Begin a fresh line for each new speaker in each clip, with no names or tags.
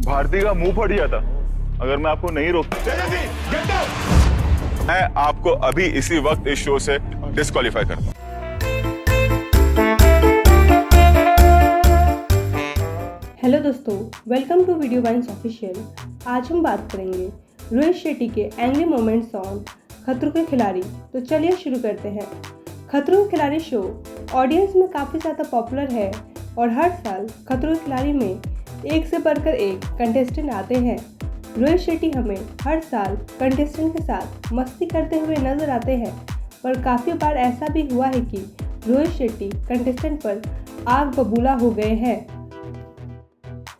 भारती का मुंह फट जाता अगर मैं आपको नहीं रोकता। मैं आपको अभी इसी वक्त इस शो से डिस्क्वालीफाई करता हूं।
हेलो दोस्तों, welcome to video vines official. आज हम बात करेंगे रोहित शेट्टी के एंग्री मोमेंट्स ऑन खतरों के खिलाड़ी। तो चलिए शुरू करते हैं। खतरों के खिलाड़ी शो ऑडियंस में काफ़ी ज़्यादा पॉपुलर है और हर साल खतरों के खिलाड़ी में एक से बढ़कर एक कंटेस्टेंट आते हैं। रोहित शेट्टी हमें हर साल कंटेस्टेंट के साथ मस्ती करते हुए नजर आते हैं, पर काफ़ी बार ऐसा भी हुआ है कि रोहित शेट्टी कंटेस्टेंट पर आग बबूला हो गए हैं।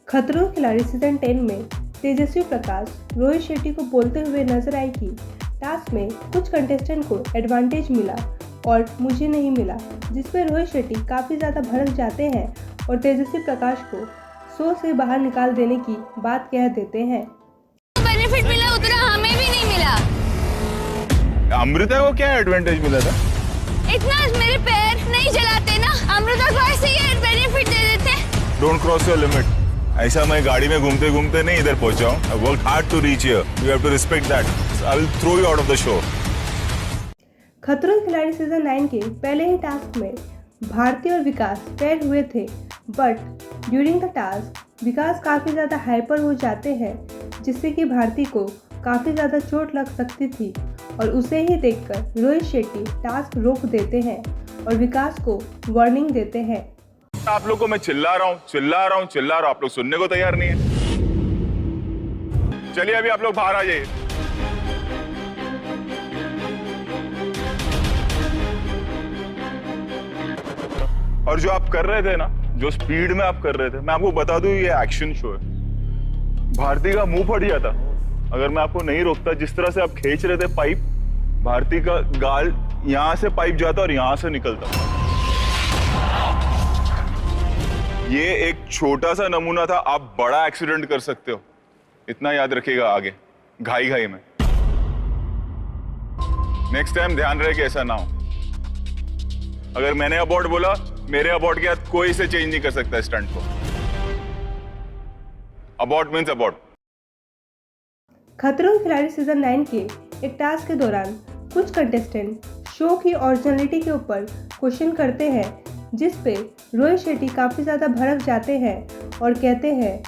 खतरों के खिलाड़ी सीजन 10 में तेजस्वी प्रकाश रोहित शेट्टी को बोलते हुए नजर आई कि टास्क में कुछ कंटेस्टेंट को एडवांटेज मिला और मुझे नहीं मिला, जिसमें रोहित शेट्टी काफ़ी ज़्यादा भड़क जाते हैं और तेजस्वी प्रकाश को शो से बाहर निकाल देने की बात कह देते हैं।
बेनिफिट मिला उतना हमें भी नहीं मिला।
अमृता को क्या एडवांटेज मिला था?
इतना मेरे पैर नहीं जलाते ना, अमृता को ऐसे ही बेनिफिट दे देते।
Don't cross your limit. ऐसा मैं गाड़ी में घूमते घूमते नहीं इधर पहुंचा हूँ। I work hard to reach here. You have to respect that. I will throw you out of the show.
खतरों के खिलाड़ी सीजन 9 के पहले ही टास्क में भारती और विकास पेयर हुए थे, बट ड्यूरिंग द टास्क विकास काफ़ी ज़्यादा हाइपर हो जाते हैं, जिससे कि भारती को काफ़ी ज़्यादा चोट लग सकती थी और उसे ही देखकर रोहित शेट्टी टास्क रोक देते हैं और विकास को वार्निंग देते हैं।
आप लोग को मैं चिल्ला रहा हूँ, आप लोग सुनने को तैयार नहीं है। चलिए अभी आप लोग बाहर आ जाइए। और जो आप कर रहे थे ना, जो स्पीड में आप कर रहे थे, मैं आपको बता दूं ये एक्शन शो है। भारती का मुंह फट जाता अगर मैं आपको नहीं रोकता। जिस तरह से आप खींच रहे थे पाइप, भारती का गाल यहां से पाइप जाता और यहां से निकलता। ये एक छोटा सा नमूना था, आप बड़ा एक्सीडेंट कर सकते हो, इतना याद रखिएगा आगे घाई घाई में। नेक्स्ट टाइम ध्यान रहे कि ऐसा ना हो। अगर मैंने अबॉर्ट बोला, मेरे अबॉर्ट के साथ कोई से चेंज नहीं कर सकता स्टंट को। Abort means abort.
खतरों के खिलाड़ी सीजन 9 के एक टास्क के दौरान कुछ कंटेस्टेंट शो की ओरिजिनलिटी के ऊपर क्वेश्चन करते हैं, जिस पे रोहित शेट्टी काफ़ी ज़्यादा भड़क जाते हैं और कहते हैं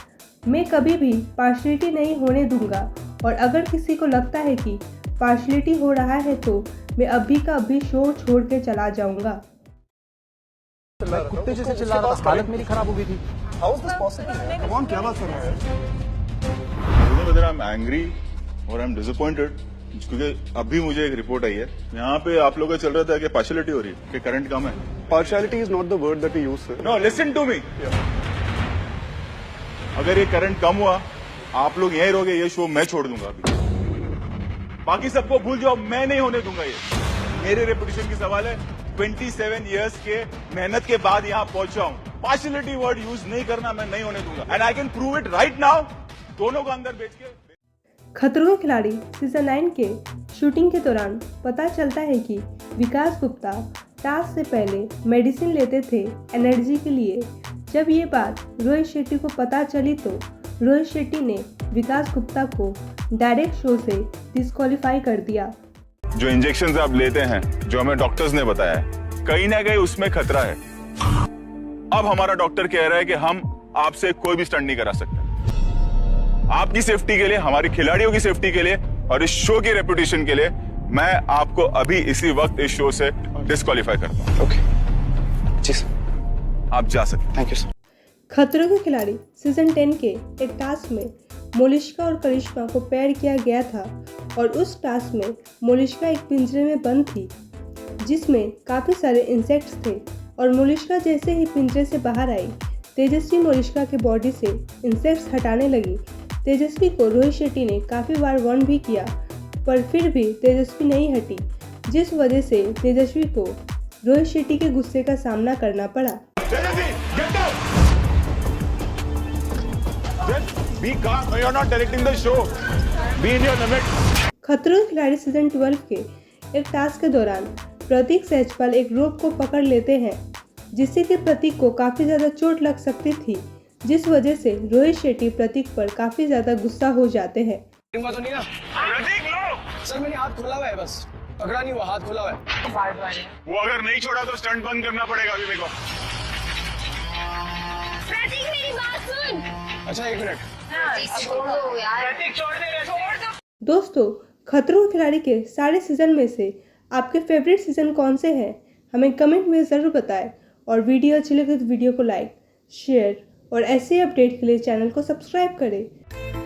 मैं कभी भी पार्शलिटी नहीं होने दूंगा और अगर किसी को लगता है कि पार्शलिटी हो रहा है तो मैं अभी का अभी शो छोड़ के चला जाऊंगा।
मैं कुत्ते जैसे चिल्ला रहा था, हालत मेरी खराब हो गई थी। How is this possible? कौन क्या बात कर रहा है?
whether I'm angry or I'm disappointed, क्योंकि अभी मुझे एक रिपोर्ट आई है, यहाँ पे आप लोगों का चल रहा था कि पार्शियलिटी हो रही है, कि करंट कम है।
Partiality is not the word that we use, sir.
No, listen to me. अगर ये करंट कम हुआ, आप लोग यहीं रहोगे, ये शो मैं छोड़ दूंगा अभी। बाकी सबको भूल जाओ, मैं नहीं होने दूंगा ये। मेरे रेपुटेशन की सवाल है। 27 इयर्स के मेहनत के बाद यहाँ पहुंचा हूँ। पार्शियलिटी वर्ड यूज नहीं करना, मैं नहीं होने दूंगा। And I can prove it right now. दोनों को अंदर बेच के।
खतरों के खिलाड़ी सीजन 9 के शूटिंग के दौरान पता चलता है कि विकास गुप्ता टास्क से पहले मेडिसिन लेते थे एनर्जी के लिए। जब ये बात रोहित शेट्टी को पता चली तो रोहित शेट्टी ने विकास गुप्ता को डायरेक्ट शो से डिस्क्वालीफाई कर दिया।
जो इंजेक्शन आप लेते हैं, जो हमें डॉक्टर्स ने बताया है, कहीं ना कहीं उसमें खतरा है। अब हमारा डॉक्टर कह रहा है कि हम आपसे कोई भी स्टंट नहीं करा सकते। आपकी सेफ्टी के लिए, हमारी खिलाड़ियों की सेफ्टी के लिए और इस शो की रेपुटेशन के लिए मैं आपको अभी इसी वक्त इस शो से डिस्क्वालीफाई करता हूं।
ओके जी सर,
आप जा सकते हैं।
Thank you sir.
खतरों के खिलाड़ी सीजन 10 के एक टास्क में मोलिश्का और करिश्मा को पेयर किया गया था और उस टास्क में मोलिश्का एक पिंजरे में बंद थी, जिसमें काफ़ी सारे इंसेक्ट्स थे और मोलिश्का जैसे ही पिंजरे से बाहर आई, तेजस्वी मोलिश्का के बॉडी से इंसेक्ट्स हटाने लगी। तेजस्वी को रोहित शेट्टी ने काफ़ी बार वार्न भी किया, पर फिर भी तेजस्वी नहीं हटी, जिस वजह से तेजस्वी को रोहित शेट्टी के गुस्से का सामना करना पड़ा।
Be calm. You're not directing the show. Be in your limit.
खतरों के खिलाड़ी सीजन 12 के एक टास्क के दौरान प्रतीक सहजपाल एक रोप को पकड़ लेते हैं, जिससे कि प्रतीक को काफ़ी ज़्यादा चोट लग सकती थी, जिस वजह से रोहित शेट्टी प्रतीक पर काफ़ी ज़्यादा गुस्सा हो जाते हैं।
तो नहीं ना सर, मैंने हाथ खोला हुआ है, बस पकड़ा नहीं हुआ, हाथ खोला हुआ है।
वो अगर नहीं छोड़ा तो स्टंट बंद करना पड़ेगा अभी मेरे को।
प्रतीक मेरी बात सुन।
अच्छा 1 मिनट।
छोड़ दो यार।
दोस्तों, खतरों के खिलाड़ी के सारे सीज़न में से आपके फेवरेट सीज़न कौन से हैं, हमें कमेंट में ज़रूर बताएं। और वीडियो अच्छी लगे तो वीडियो को लाइक, शेयर और ऐसे अपडेट के लिए चैनल को सब्सक्राइब करें।